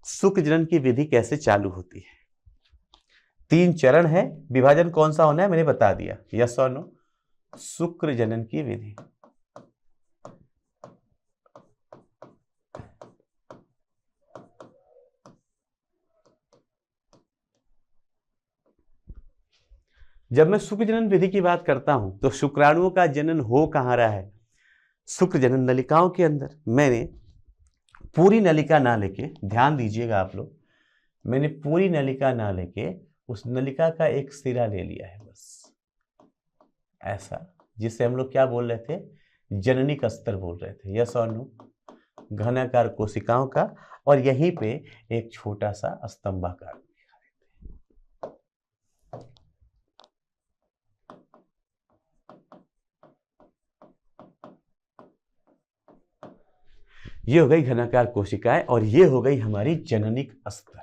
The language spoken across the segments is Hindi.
शुक्र जनन की विधि कैसे चालू होती है। 3 चरण है, विभाजन कौन सा होना है मैंने बता दिया, यस और नो। शुक्र जनन की विधि, जब मैं शुक्र जनन विधि की बात करता हूं तो शुक्राणुओं का जनन हो कहां रहा है, शुक्र जनन नलिकाओं के अंदर। मैंने पूरी नलिका ना लेके, ध्यान दीजिएगा आप लोग, मैंने पूरी नलिका ना लेके उस नलिका का एक सिरा ले लिया है बस, ऐसा, जिसे हम लोग क्या बोल रहे थे, जननिक अस्तर बोल रहे थे, यस और नो। घनाकार कोशिकाओं का, और यहीं पे एक छोटा सा स्तंभाकार। ये हो गई घनाकार कोशिकाएं और ये हो गई हमारी जननिक अस्तर।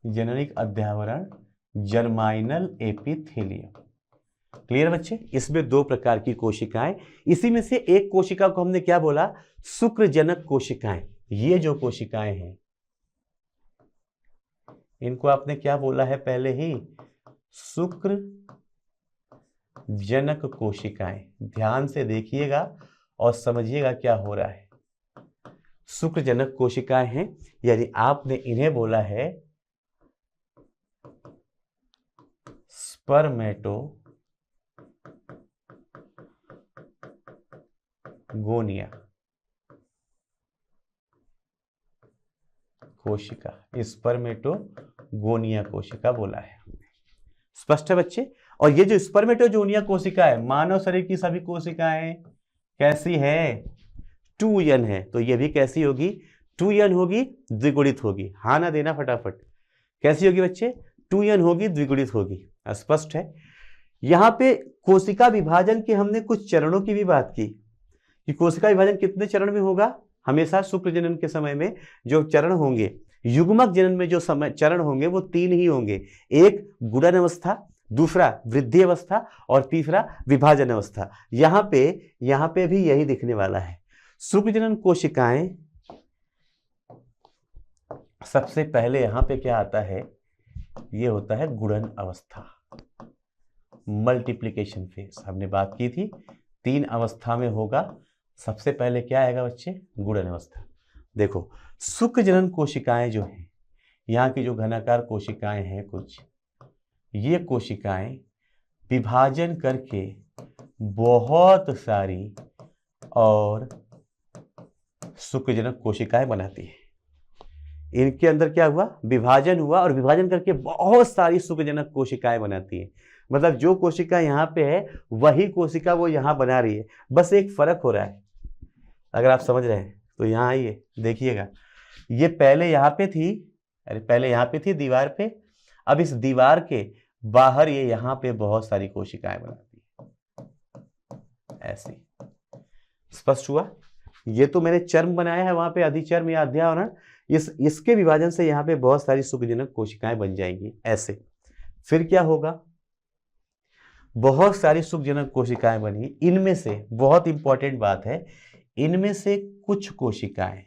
जननिक अध्यावरण, जर्माइनल एपिथेलियम। क्लियर बच्चे। इसमें 2 प्रकार की कोशिकाएं, इसी में से एक कोशिका को हमने क्या बोला, शुक्रजनक कोशिकाएं। ये जो कोशिकाएं हैं इनको आपने क्या बोला है पहले ही, शुक्र जनक कोशिकाएं। ध्यान से देखिएगा और समझिएगा क्या हो रहा है। शुक्र जनक कोशिकाएं हैं, यानी आपने इन्हें बोला है स्पर्मेटोगोनिया कोशिका, स्पर्मेटोगोनिया कोशिका बोला है। स्पष्ट है बच्चे। और ये जो स्पर्मेटोगोनिया कोशिका है, मानव शरीर की सभी कोशिकाएं कैसी है, 2n है, तो ये भी कैसी होगी, 2n होगी, द्विगुणित होगी। हाँ ना देना फटाफट, कैसी होगी बच्चे, 2n होगी, द्विगुणित होगी। स्पष्ट है। यहां पे कोशिका विभाजन के हमने कुछ चरणों की भी बात की कि कोशिका विभाजन कितने चरण में होगा। हमेशा शुक्र जनन के समय में जो चरण होंगे, युग्मक जनन में जो समय चरण होंगे वो 3 ही होंगे, एक गुणन अवस्था, दूसरा वृद्धि अवस्था और तीसरा विभाजन अवस्था। यहां पे भी यही दिखने वाला है। शुक्र जनन कोशिकाएं, सबसे पहले यहां पे क्या आता है, ये होता है गुणन अवस्था, मल्टीप्लिकेशन फेज। हमने बात की थी 3 अवस्था में होगा। सबसे पहले क्या आएगा बच्चे, गुणन अवस्था। देखो शुक्र जनन कोशिकाएं जो हैं, यहाँ की जो घनाकार कोशिकाएं हैं कुछ, ये कोशिकाएं विभाजन करके बहुत सारी और शुक्रजनक कोशिकाएं बनाती है। इनके अंदर क्या हुआ, विभाजन हुआ और विभाजन करके बहुत सारी शुक्रजनक कोशिकाएं बनाती है। मतलब जो कोशिका यहाँ पे है वही कोशिका वो यहाँ बना रही है, बस एक फर्क हो रहा है। अगर आप समझ रहे हैं तो यहाँ आइए देखिएगा, ये पहले यहाँ पे थी, पहले यहाँ पे थी दीवार पे, अब इस दीवार के बाहर ये यहाँ पे बहुत सारी कोशिकाएं बनाती है, ऐसी। स्पष्ट हुआ। ये तो मैंने चर्म बनाया है, वहां पे अधिचर्म या अध्यावरण, इसके विभाजन से यहाँ पे बहुत सारी शुक्रजनक कोशिकाएं बन जाएंगी, ऐसे। फिर क्या होगा, बहुत सारी शुक्रजनक कोशिकाएं बनी, इनमें से बहुत इंपॉर्टेंट बात है, इनमें से कुछ कोशिकाएं,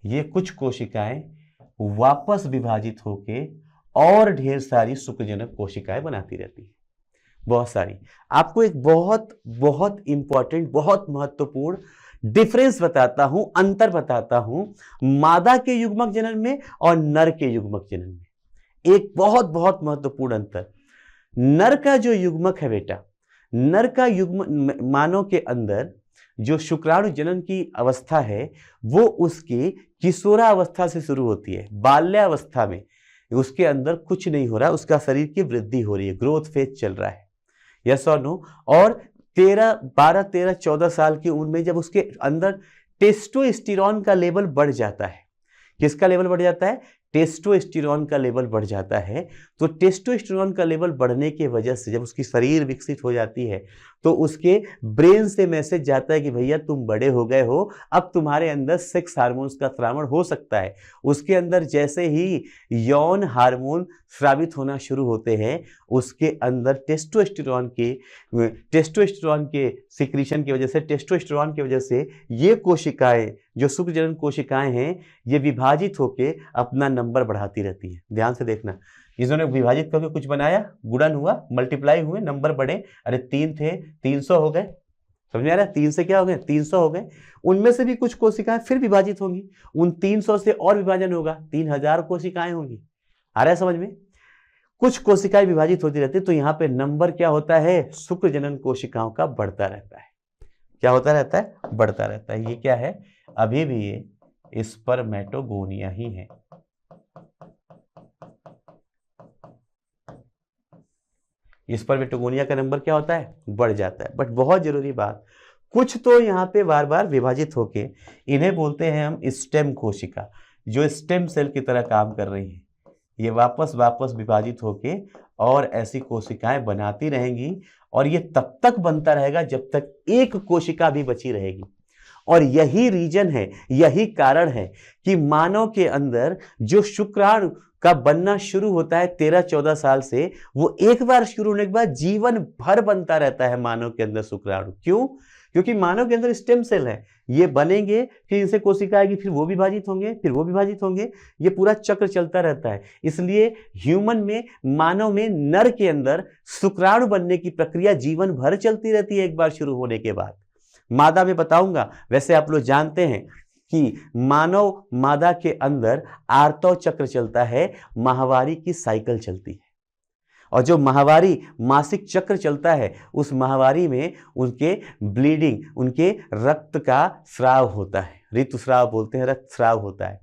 ये कुछ कोशिकाएं वापस विभाजित होके और ढेर सारी शुक्रजनक कोशिकाएं बनाती रहती है, बहुत सारी। आपको एक बहुत बहुत इंपॉर्टेंट, बहुत महत्वपूर्ण डिफरेंस बताता हूं, अंतर बताता हूं मादा के युग्मक जनन में और नर के युग्मक जनन में। एक बहुत बहुत महत्वपूर्ण अंतर, नर का जो युग्मक है बेटा, नर का युग्म, मानव के अंदर जो शुक्राणु जनन की अवस्था है वो उसकी किशोरावस्था से शुरू होती है। बाल्यावस्था में उसके अंदर कुछ नहीं हो रहा, उसका शरीर की वृद्धि हो रही है, ग्रोथ फेज चल रहा है, यस और नो। और 12, 13, 14 साल की उम्र में जब उसके अंदर टेस्टोस्टेरोन का लेवल बढ़ जाता है, किसका लेवल बढ़ जाता है, टेस्टोस्टेरोन का लेवल बढ़ जाता है। तो टेस्टोस्टेरोन का लेवल बढ़ने की वजह से जब उसकी शरीर विकसित हो जाती है तो उसके ब्रेन से मैसेज जाता है कि भैया तुम बड़े हो गए हो, अब तुम्हारे अंदर सेक्स हार्मोन्स का स्रावण हो सकता है। उसके अंदर जैसे ही यौन हार्मोन स्रावित होना शुरू होते हैं, उसके अंदर टेस्टोस्टेरोन के सिक्रीशन की वजह से, टेस्टोस्टेरोन की वजह से ये कोशिकाएं, जो शुक्रजनन कोशिकाएं हैं, ये विभाजित होकर अपना नंबर बढ़ाती रहती हैं। ध्यान से देखना, इन्होंने विभाजित करके कुछ बनाया, गुणन हुआ, मल्टीप्लाई हुए, नंबर बढ़े, अरे 3 थे 300 हो गए, समझ में आ रहा है? 3 से क्या हो गए? 300 हो गए। उनमें से भी कुछ कोशिकाएं फिर विभाजित होंगी, उन 300 से और विभाजन होगा, 3000 कोशिकाएं होंगी। आ रहा है समझ में? कुछ कोशिकाएं विभाजित होती रहती है, तो यहाँ पे नंबर क्या होता है? शुक्रजनन कोशिकाओं का बढ़ता रहता है। क्या होता रहता है? बढ़ता रहता है। ये क्या है? अभी भी ये स्पर्मेटोगोनिया ही है। स्पर्मेटोगोनिया का नंबर क्या होता है? बढ़ जाता है। बट बहुत जरूरी बात, कुछ तो यहाँ पे बार बार विभाजित होके, इन्हें बोलते हैं हम स्टेम कोशिका, जो स्टेम सेल की तरह काम कर रही हैं। ये वापस विभाजित होके और ऐसी कोशिकाएं बनाती रहेंगी, और ये तब तक बनता रहेगा जब तक एक कोशिका भी बची रहेगी। और यही रीजन है, यही कारण है कि मानव के अंदर जो शुक्राणु का बनना शुरू होता है 13-14 साल से, वो एक बार शुरू होने के बाद जीवन भर बनता रहता है मानव के अंदर शुक्राणु। क्यों? क्योंकि मानव के अंदर स्टेम सेल है, ये बनेंगे, फिर इनसे कोशिका आएगी, फिर वो विभाजित होंगे, फिर वो विभाजित होंगे, ये पूरा चक्र चलता रहता है। इसलिए ह्यूमन में, मानव में, नर के अंदर शुक्राणु बनने की प्रक्रिया जीवन भर चलती रहती है एक बार शुरू होने के बाद। मादा में बताऊंगा। वैसे आप लोग जानते हैं कि मानव मादा के अंदर आर्तव चक्र चलता है, माहवारी की साइकिल चलती है, और जो माहवारी मासिक चक्र चलता है, उस माहवारी में उनके ब्लीडिंग, उनके रक्त का स्राव होता है, ऋतुस्राव बोलते हैं, रक्त स्राव होता है।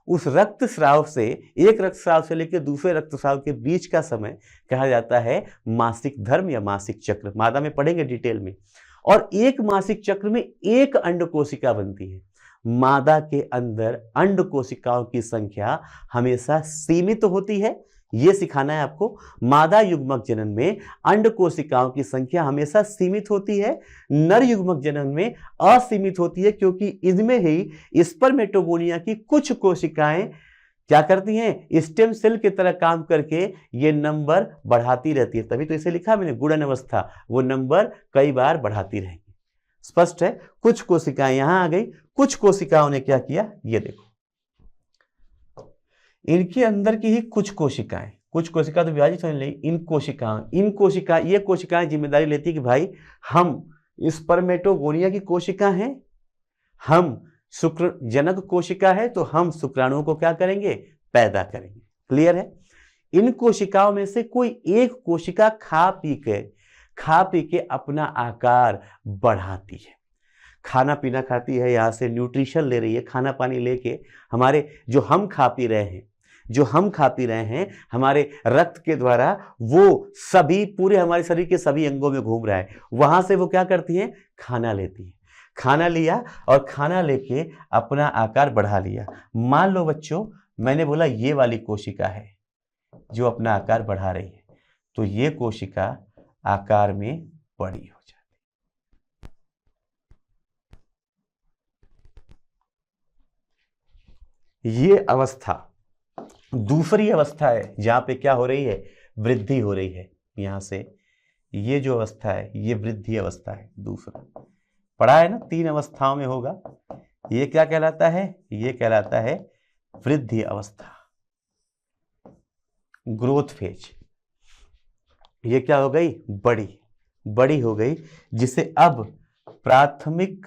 उस रक्त स्राव से, एक रक्त स्राव से लेकर दूसरे रक्त स्राव के बीच का समय कहा जाता है मासिक धर्म या मासिक चक्र। मादा में पढ़ेंगे डिटेल में। और एक मासिक चक्र में एक अंड कोशिका बनती है। मादा के अंदर अंड कोशिकाओं की संख्या हमेशा सीमित होती है, यह सिखाना है आपको। मादा युग्मक जनन में अंड कोशिकाओं की संख्या हमेशा सीमित होती है, नर युग्मक जनन में असीमित होती है, क्योंकि इनमें ही स्पर्मेटोगोनिया की कुछ कोशिकाएं क्या करती हैं? स्टेम सेल की तरह काम करके ये नंबर बढ़ाती रहती है। तभी तो इसे लिखा मैंने गुणन अवस्था, वो नंबर कई बार बढ़ाती रहेंगी। स्पष्ट है? कुछ कोशिकाएं यहां आ गई, कुछ कोशिकाओं ने क्या किया, ये देखो, इनके अंदर की ही कुछ कोशिका तो विभाजित होने लगी। ये कोशिकाएं जिम्मेदारी लेती है कि भाई हम स्पर्मेटोगोनिया की कोशिका हैं, हम शुक्र जनक कोशिका है, तो हम शुक्राणुओं को क्या करेंगे? पैदा करेंगे। क्लियर है? इन कोशिकाओं में से कोई एक कोशिका खा पी के अपना आकार बढ़ाती है, खाना पीना खाती है, यहां से न्यूट्रिशन ले रही है, खाना पानी लेके हमारे जो हम खा पी रहे हैं हमारे रक्त के द्वारा, वो सभी पूरे हमारे शरीर के सभी अंगों में घूम रहा है। वहां से वो क्या करती है? खाना लेती है। खाना लिया और खाना लेके अपना आकार बढ़ा लिया। मान लो बच्चों, मैंने बोला ये वाली कोशिका है जो अपना आकार बढ़ा रही है, तो ये कोशिका आकार में बड़ी हो जाती है। ये अवस्था दूसरी अवस्था है जहां पे क्या हो रही है? वृद्धि हो रही है। यहां से ये जो अवस्था है, ये वृद्धि अवस्था है। दूसरा पढ़ा है ना, 3 अवस्थाओं में होगा। ये क्या कहलाता है? ये कहलाता है वृद्धि अवस्था, ग्रोथ फेज। ये क्या हो गई? बड़ी हो गई, जिसे अब प्राथमिक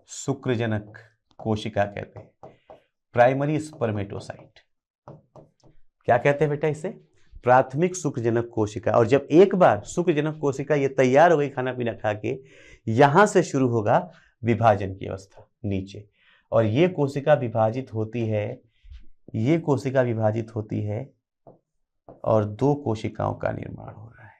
शुक्रजनक कोशिका कहते हैं, प्राइमरी स्पर्मेटोसाइट। क्या कहते हैं बेटा इसे? प्राथमिक शुक्रजनक कोशिका। और जब एक बार शुक्रजनक कोशिका ये तैयार हो गई खाना पीना खा के, यहां से शुरू होगा विभाजन की अवस्था नीचे, और ये कोशिका विभाजित होती है, और 2 कोशिकाओं का निर्माण हो रहा है।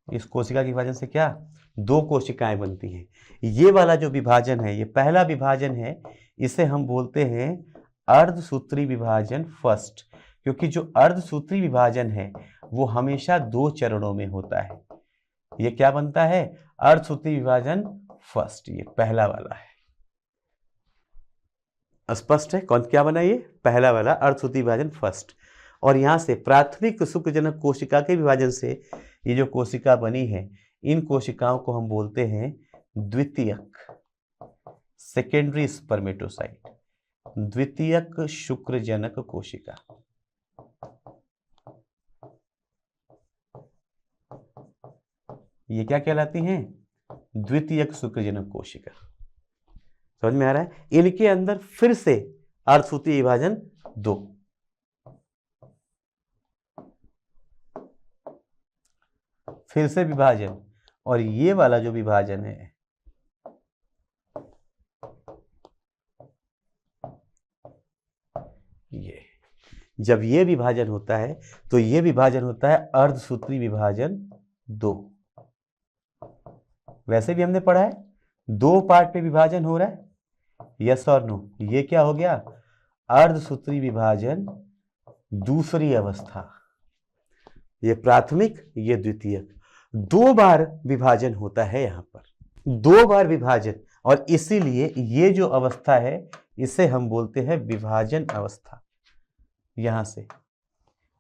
इस कोशिका के विभाजन से क्या? 2 कोशिकाएं बनती हैं। ये वाला जो विभाजन है, ये पहला विभाजन है, इसे हम बोलते हैं अर्धसूत्री विभाजन फर्स्ट, क्योंकि जो अर्धसूत्री विभाजन है वो हमेशा 2 चरणों में होता है। ये क्या बनता है, अर्धसूत्री विभाजन फर्स्ट, ये पहला वाला है। स्पष्ट है कौन क्या बना, ये पहला वाला अर्धसूत्री विभाजन फर्स्ट। और यहां से प्राथमिक शुक्रजनक कोशिका के विभाजन से ये जो कोशिका बनी है, इन कोशिकाओं को हम बोलते हैं द्वितीयक, सेकेंडरी स्पर्मेटोसाइट, द्वितीयक शुक्रजनक कोशिका। ये क्या कहलाती हैं, द्वितीयक शुक्रजनक कोशिका। समझ में आ रहा है। इनके अंदर फिर से अर्धसूत्री विभाजन 2, फिर से विभाजन, और ये वाला जो विभाजन है ये, जब ये विभाजन होता है तो ये विभाजन होता है अर्धसूत्री विभाजन 2। वैसे भी हमने पढ़ा है 2 पार्ट में विभाजन हो रहा है, यस और नो। ये क्या हो गया, अर्धसूत्री विभाजन दूसरी अवस्था, ये प्राथमिक ये द्वितीयक, 2 बार विभाजन होता है यहां पर, 2 बार विभाजन, और इसीलिए ये जो अवस्था है इसे हम बोलते हैं विभाजन अवस्था। यहां से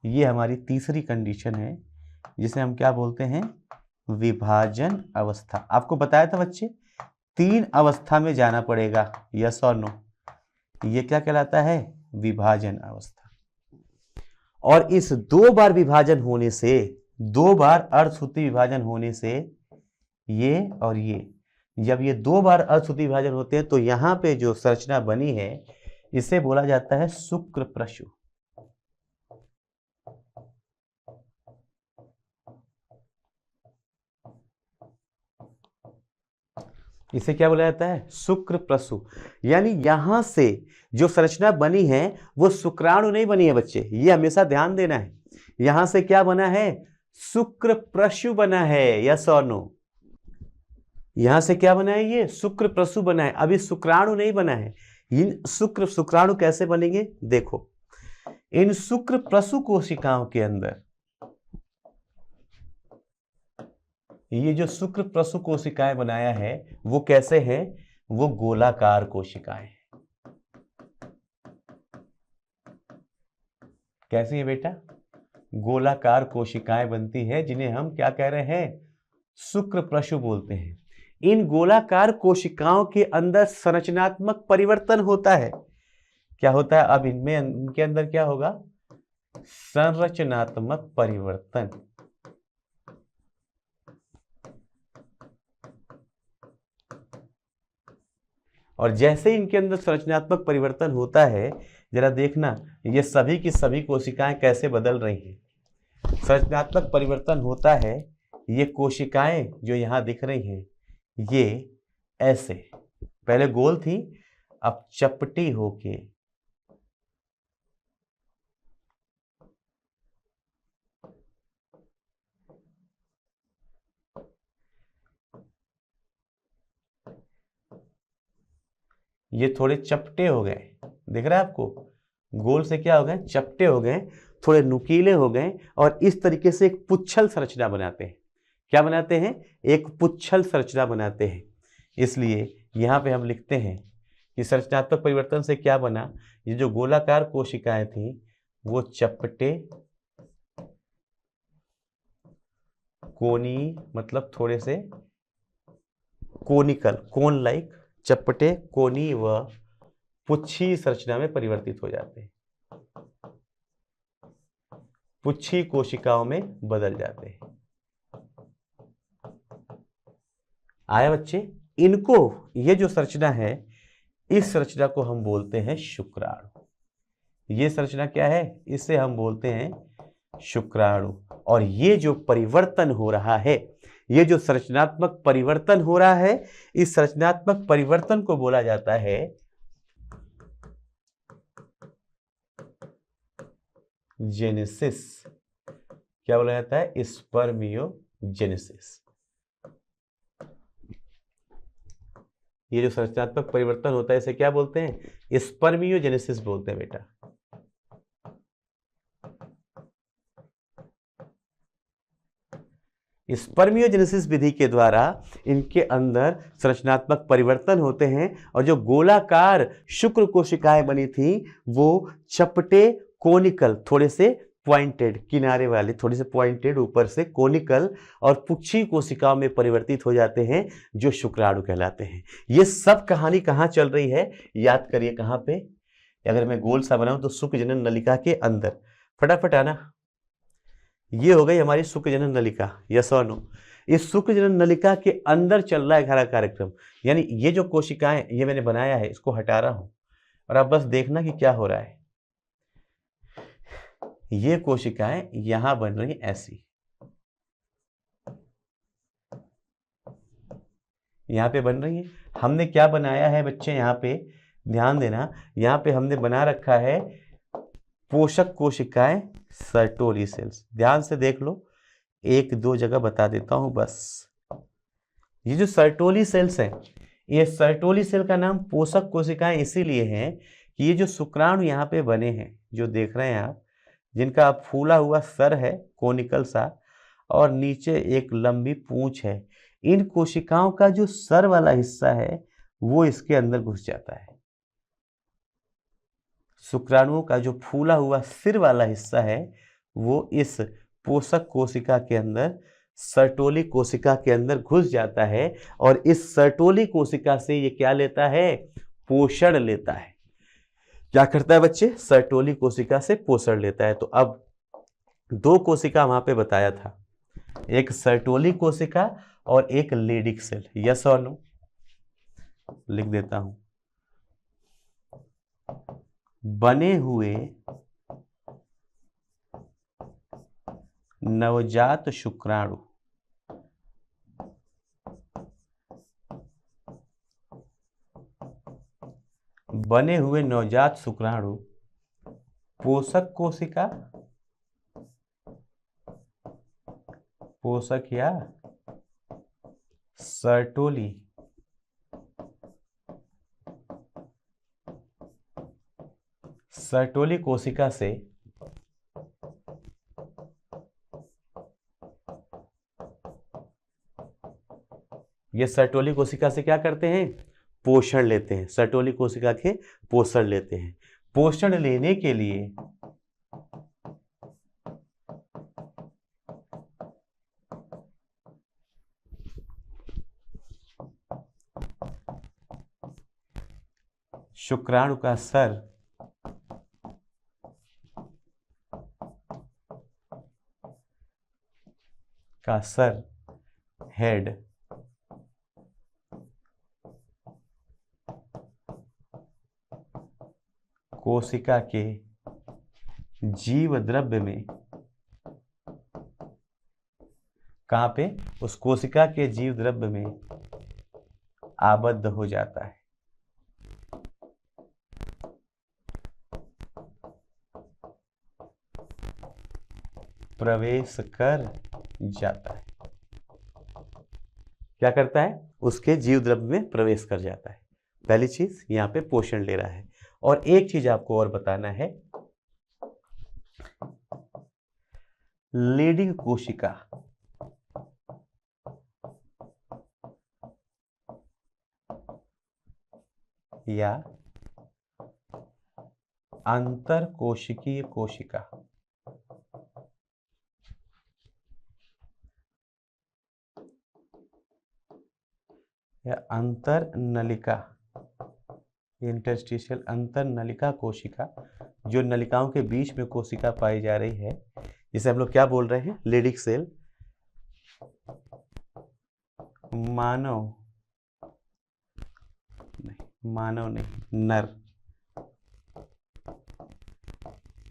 ये हमारी तीसरी कंडीशन है जिसे हम क्या बोलते हैं, विभाजन अवस्था। आपको बताया था बच्चे 3 अवस्था में जाना पड़ेगा, यस और नो। ये क्या कहलाता है, विभाजन अवस्था। और इस 2 बार विभाजन होने से, 2 बार अर्धसूत्री विभाजन होने से, ये और ये, जब ये 2 बार अर्धसूत्री विभाजन होते हैं तो यहां पे जो संरचना बनी है इसे बोला जाता है शुक्र प्रशु। इसे क्या बोला जाता है, शुक्र प्रसु। यानी यहां से जो संरचना बनी है वो शुक्राणु नहीं बनी है बच्चे, ये हमेशा ध्यान देना है। यहां से क्या बना है, शुक्र प्रसु बना है, यस और नो। यहां से क्या बना है, ये शुक्र प्रसु बना है, अभी शुक्राणु नहीं बना है। इन शुक्राणु कैसे बनेंगे, देखो इन शुक्र प्रसु कोशिकाओं के अंदर, ये जो शुक्र प्रसु कोशिकाएं बनाया है वो कैसे है, वो गोलाकार कोशिकाएं। कैसी है बेटा, गोलाकार कोशिकाएं बनती है, जिन्हें हम क्या कह रहे हैं, शुक्र प्रसु बोलते हैं। इन गोलाकार कोशिकाओं के अंदर संरचनात्मक परिवर्तन होता है। क्या होता है, अब इनमें, इनके अंदर क्या होगा, संरचनात्मक परिवर्तन। और जैसे इनके अंदर संरचनात्मक परिवर्तन होता है, जरा देखना ये सभी की सभी कोशिकाएं कैसे बदल रही हैं। संरचनात्मक परिवर्तन होता है, ये कोशिकाएं जो यहां दिख रही हैं ये ऐसे पहले गोल थी, अब चपटी होके ये थोड़े चपटे हो गए। दिख रहा है आपको, गोल से क्या हो गए, चपटे हो गए, थोड़े नुकीले हो गए, और इस तरीके से एक पुच्छल संरचना बनाते हैं। क्या बनाते हैं, एक पुच्छल संरचना बनाते हैं। इसलिए यहां पे हम लिखते हैं कि संरचनात्मक परिवर्तन से क्या बना, ये जो गोलाकार कोशिकाएं थी वो चपटे, कोनी मतलब थोड़े से कोनिकल, कोन लाइक, चपटे, कोनी व पुच्छी संरचना में परिवर्तित हो जाते हैं, पुच्छी कोशिकाओं में बदल जाते हैं। आया बच्चे, इनको, ये जो संरचना है इस संरचना को हम बोलते हैं शुक्राणु। ये संरचना क्या है, इसे हम बोलते हैं शुक्राणु। और ये जो परिवर्तन हो रहा है, ये जो संरचनात्मक परिवर्तन हो रहा है, इस संरचनात्मक परिवर्तन को बोला जाता है जेनेसिस। क्या बोला जाता है, स्पर्मियोजेनेसिस। ये जो संरचनात्मक परिवर्तन होता है इसे क्या बोलते हैं, स्पर्मियोजेनेसिस बोलते हैं बेटा। स्पर्मियोजेनेसिस विधि के द्वारा इनके अंदर संरचनात्मक परिवर्तन होते हैं और जो गोलाकार शुक्र कोशिकाएं बनी थी वो चपटे कोनिकल, थोड़े से पॉइंटेड किनारे वाले, थोड़े से पॉइंटेड ऊपर से कोनिकल और पुच्छी कोशिकाओं में परिवर्तित हो जाते हैं जो शुक्राणु कहलाते हैं। ये सब कहानी कहाँ चल रही है याद करिए, कहाँ पे? अगर मैं गोल सा बनाऊं तो शुक्र जनन नलिका के अंदर, फटाफट आना। ये हो गई हमारी शुक्र जनन नलिका, यस और नो। इस शुक्र जनन नलिका के अंदर चल रहा है सारा कार्यक्रम। यानी ये जो कोशिकाएं ये मैंने बनाया है, इसको हटा रहा हूं और आप बस देखना कि क्या हो रहा है। ये कोशिकाएं यहां बन रही ऐसी, यहां पे बन रही है। हमने क्या बनाया है बच्चे, यहां पे ध्यान देना, यहां पे हमने बना रखा है पोषक कोशिकाएं, सर्टोली सेल्स। ध्यान से देख लो, एक दो जगह बता देता हूं बस। ये जो सर्टोली सेल्स हैं, ये सर्टोली सेल का नाम पोषक कोशिकाएं इसीलिए है कि ये जो शुक्राणु यहाँ पे बने हैं, जो देख रहे हैं आप, जिनका फूला हुआ सर है कोनिकल सा और नीचे एक लंबी पूंछ है, इन कोशिकाओं का जो सर वाला हिस्सा है वो इसके अंदर घुस जाता है। शुक्राणुओं का जो फूला हुआ सिर वाला हिस्सा है वो इस पोषक कोशिका के अंदर, सर्टोली कोशिका के अंदर घुस जाता है और इस सर्टोली कोशिका से ये क्या लेता है? पोषण लेता है। क्या करता है बच्चे? सर्टोली कोशिका से पोषण लेता है। तो अब दो कोशिका वहां पे बताया था, एक सर्टोली कोशिका और एक लेडिक सेल, यस और नो? लिख देता हूं, बने हुए नवजात शुक्राणु बने हुए नवजात शुक्राणु पोषक कोशिका, पोषक या सर्टोली सर्टोली कोशिका से ये सर्टोली कोशिका से क्या करते हैं? पोषण लेते हैं। सर्टोली कोशिका के पोषण लेते हैं। पोषण लेने के लिए शुक्राणु का सर हेड कोशिका के जीव द्रव्य में, कहां पे? उस कोशिका के जीव द्रव्य में आबद्ध हो जाता है, प्रवेश कर जाता है। क्या करता है? उसके जीव द्रव्य में प्रवेश कर जाता है। पहली चीज, यहां पे पोषण ले रहा है। और एक चीज आपको और बताना है, लीडिंग कोशिका या अंतर कोशिकीय कोशिका या अंतर नलिका, इंटरस्टिशियल अंतर नलिका कोशिका, जो नलिकाओं के बीच में कोशिका पाई जा रही है, जिसे हम लोग क्या बोल रहे हैं? लीडिक सेल। मानव नहीं,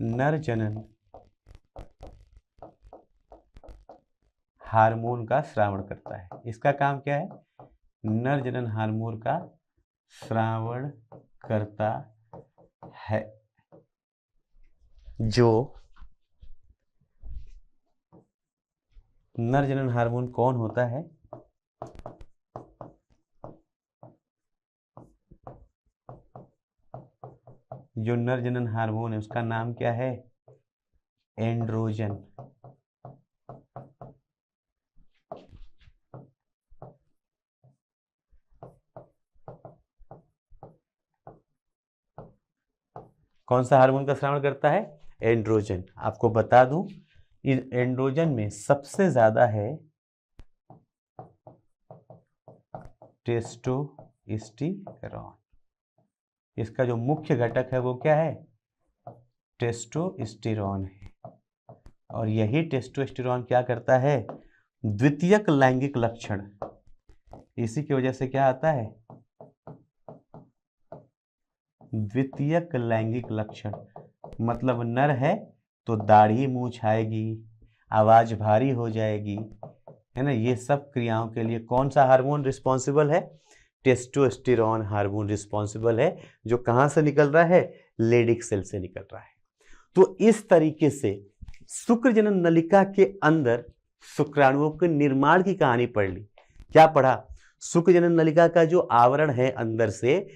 नर जनन हार्मोन का स्रावण करता है। इसका काम क्या है? नर जनन हार्मोन का स्रावण करता है। जो नर जनन हार्मोन कौन होता है? जो नर जनन हार्मोन है उसका नाम क्या है? एंड्रोजन। कौन सा हार्मोन का स्रावन करता है? एंड्रोजन। आपको बता दूं, इस एंड्रोजन में सबसे ज्यादा है टेस्टोस्टेरोन। इसका जो मुख्य घटक है वो क्या है? टेस्टोस्टेरोन है। और यही टेस्टोस्टेरोन क्या करता है? द्वितीयक लैंगिक लक्षण। इसी की वजह से क्या आता है? द्वितीयक लैंगिक लक्षण। मतलब नर है तो दाढ़ी मूंछ आएगी, आवाज भारी हो जाएगी, है ना। ये सब क्रियाओं के लिए कौन सा हार्मोन रिस्पॉन्सिबल है? टेस्टोस्टेरोन हार्मोन रिस्पॉन्सिबल है, जो कहां से निकल रहा है? लेडिक सेल से निकल रहा है। तो इस तरीके से शुक्रजनन नलिका के अंदर शुक्राणुओं के निर्माण की कहानी पढ़ ली। क्या पढ़ा? शुक्रजनन नलिका का जो आवरण है अंदर से,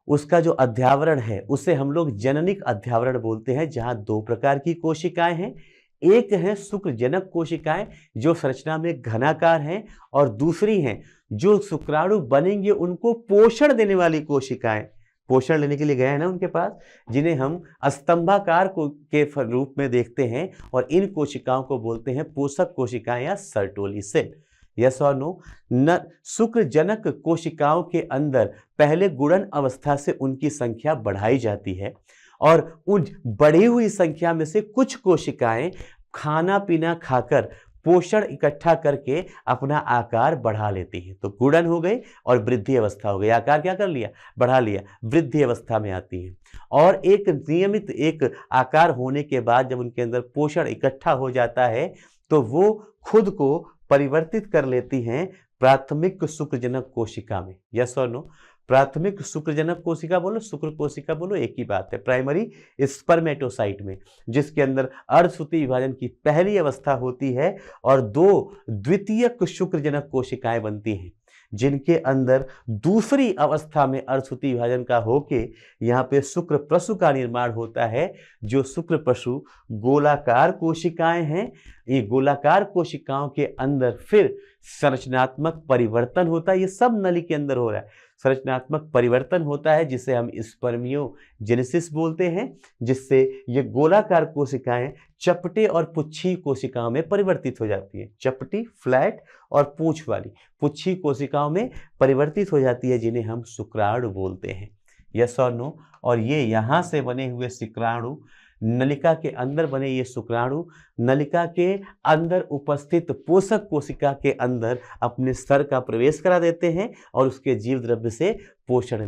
उसका जो अध्यावरण है उसे हम लोग जननिक अध्यावरण बोलते हैं, जहां दो प्रकार की कोशिकाएं हैं। एक है शुक्रजनक कोशिकाएं जो संरचना में घनाकार हैं, और दूसरी हैं जो शुक्राणु बनेंगे उनको पोषण देने वाली कोशिकाएं। पोषण लेने के लिए गए हैं ना उनके पास, जिन्हें हम स्तंभाकार के रूप में देखते हैं, और इन कोशिकाओं को बोलते हैं पोषक कोशिकाएं या सर्टोली सेल। यस और नो? न शुक्रजनक कोशिकाओं के अंदर पहले गुणन अवस्था से उनकी संख्या बढ़ाई जाती है, और उन बढ़ी हुई संख्या में से कुछ कोशिकाएं खाना पीना खाकर पोषण इकट्ठा करके अपना आकार बढ़ा लेती है। तो गुणन हो गई और वृद्धि अवस्था हो गई। आकार क्या कर लिया? बढ़ा लिया। वृद्धि अवस्था में आती है, और एक नियमित एक आकार होने के बाद जब उनके अंदर पोषण इकट्ठा हो जाता है तो वो खुद को परिवर्तित कर लेती हैं प्राथमिक शुक्रजनक कोशिका में। यस और नो? प्राथमिक शुक्रजनक कोशिका बोलो, शुक्र कोशिका बोलो, एक ही बात है। प्राइमरी स्पर्मेटोसाइट में, जिसके अंदर अर्धसूत्री विभाजन की पहली अवस्था होती है, और दो द्वितीयक शुक्रजनक कोशिकाएं बनती हैं, जिनके अंदर दूसरी अवस्था में अर्धसूत्री विभाजन का होके यहाँ पे शुक्र प्रसु का निर्माण होता है। जो शुक्र प्रसु गोलाकार कोशिकाएं हैं, ये गोलाकार कोशिकाओं के अंदर फिर संरचनात्मक परिवर्तन होता है। ये सब नली के अंदर हो रहा है। संरचनात्मक परिवर्तन होता है जिसे हम स्पर्मियोजेनेसिस बोलते हैं, जिससे ये गोलाकार कोशिकाएं चपटे और पुच्छी कोशिकाओं में परिवर्तित हो जाती है। चपटी, फ्लैट और पूंछ वाली पुच्छी कोशिकाओं में परिवर्तित हो जाती है, जिन्हें हम शुक्राणु बोलते हैं। यस और नो? और ये यहाँ से बने हुए शुक्राणु, नलिका के अंदर बने ये शुक्राणु नलिका के अंदर उपस्थित पोषक कोशिका के अंदर अपने स्तर का प्रवेश करा देते हैं, और उसके जीव द्रव्य से पोषण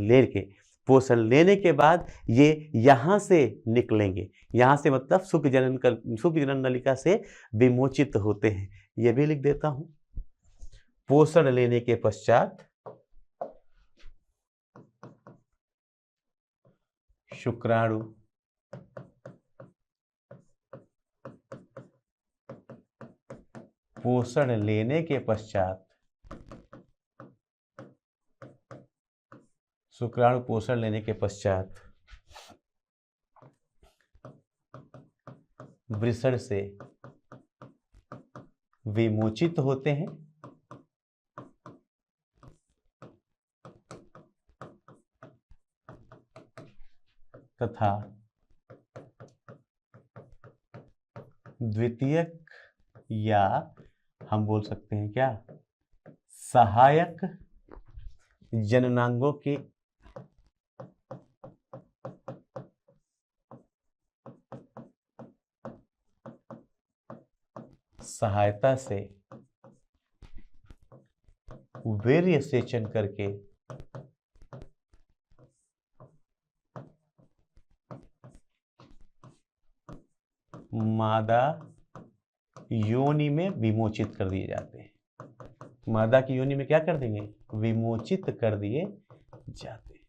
लेने के बाद ये यहाँ से निकलेंगे। यहाँ से मतलब शुक्रजनन नलिका से विमोचित होते हैं। ये भी लिख देता हूं। पोषण लेने के पश्चात शुक्राणु पोषण लेने के पश्चात शुक्राणु पोषण लेने के पश्चात वृषण से विमोचित होते हैं, तथा द्वितीयक या हम बोल सकते हैं क्या, सहायक जननांगों की सहायता से वीर्य सेचन करके मादा योनि में विमोचित कर दिए जाते हैं। मादा की योनि में क्या कर देंगे? विमोचित कर दिए जाते हैं।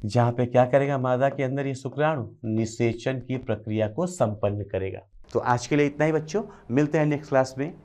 जहां पे क्या करेगा मादा के अंदर ये शुक्राणु निषेचन की प्रक्रिया को संपन्न करेगा। तो आज के लिए इतना ही बच्चों, मिलते हैं नेक्स्ट क्लास में।